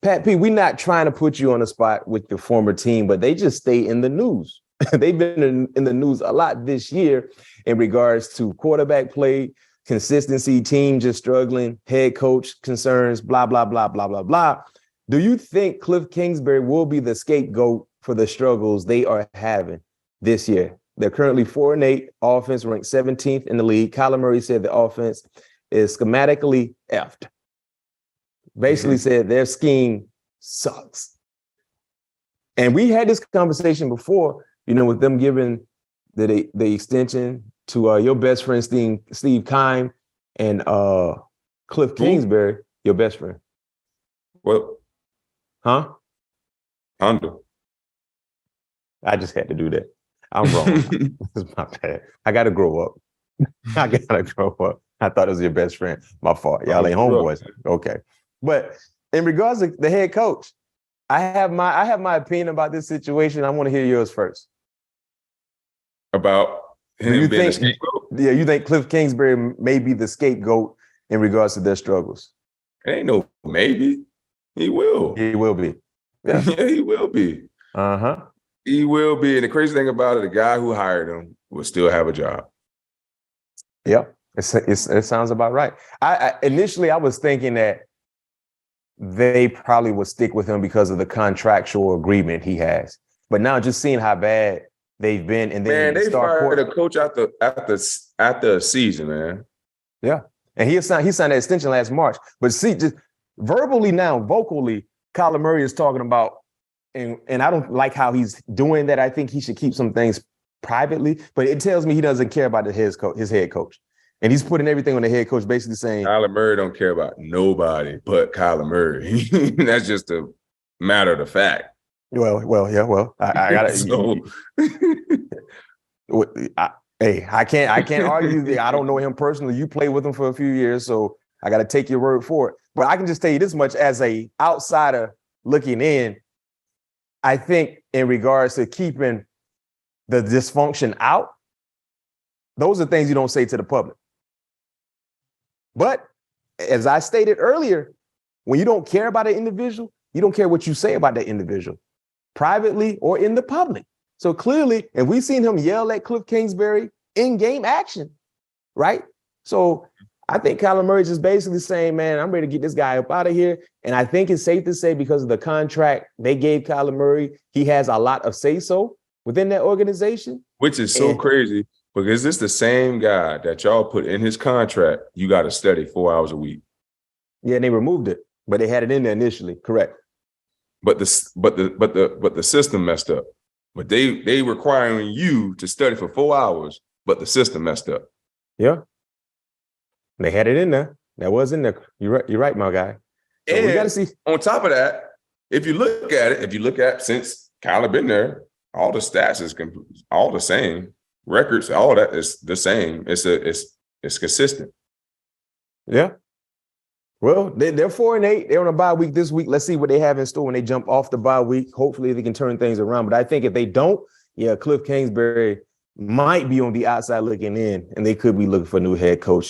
Pat P, we're not trying to put you on the spot with your former team, but they just stay in the news. They've been in the news a lot this year in regards to quarterback play, consistency, team just struggling, head coach concerns, blah, blah, blah, blah, blah, blah. Do you think Kliff Kingsbury will be the scapegoat for the struggles they are having this year? They're currently 4-8, offense ranked 17th in the league. Kyler Murray said the offense is schematically effed. Basically said their scheme sucks. And we had this conversation before, with them giving the extension to your best friend, Steve Keim, and Kliff Kingsbury, your best friend. What? Huh? Honda. I just had to do that. I'm wrong. This is my bad. I got to grow up. I thought it was your best friend. My fault. Y'all ain't homeboys. Okay. But in regards to the head coach, I have my opinion about this situation. I want to hear yours first. About him being the scapegoat? Yeah, you think Kliff Kingsbury may be the scapegoat in regards to their struggles? It ain't no maybe. He will. He will be. Yeah, he will be. Uh-huh. He will be. And the crazy thing about it, the guy who hired him will still have a job. Yep. It sounds about right. Initially, I was thinking that they probably would stick with him because of the contractual agreement he has. But now just seeing how bad they've been, and then they fired a coach after a season, man. Yeah. And he signed that extension last March. But see, just vocally, Kyler Murray is talking about, and I don't like how he's doing that. I think he should keep some things privately, but it tells me he doesn't care about his head coach. And he's putting everything on the head coach, basically saying Kyler Murray don't care about nobody but Kyler Murray. That's just a matter of the fact. Well, I gotta. I can't argue. I don't know him personally. You played with him for a few years, so I got to take your word for it. But I can just tell you this much: as a outsider looking in, I think in regards to keeping the dysfunction out, those are things you don't say to the public. But as I stated earlier, when you don't care about an individual, you don't care what you say about that individual, privately or in the public. So clearly, and we've seen him yell at Kliff Kingsbury in game action, right? So I think Kyler Murray is just basically saying, man, I'm ready to get this guy up out of here. And I think it's safe to say, because of the contract they gave Kyler Murray, he has a lot of say-so within that organization. Which is so crazy, because this the same guy that y'all put in his contract, you got to study 4 hours a week. Yeah, and they removed it, but they had it in there initially, correct. But the system messed up. But they requiring you to study for 4 hours, but the system messed up. Yeah. They had it in there. That was in there. You're right, my guy. So and we got to see. On top of that, if you look at since Kyler been there, all the stats is all the same. Records, all that is the same. It's consistent. Yeah. Well, they're 4-8. They're on a bye week this week. Let's see what they have in store when they jump off the bye week. Hopefully they can turn things around. But I think if they don't, Kliff Kingsbury might be on the outside looking in, and they could be looking for a new head coach.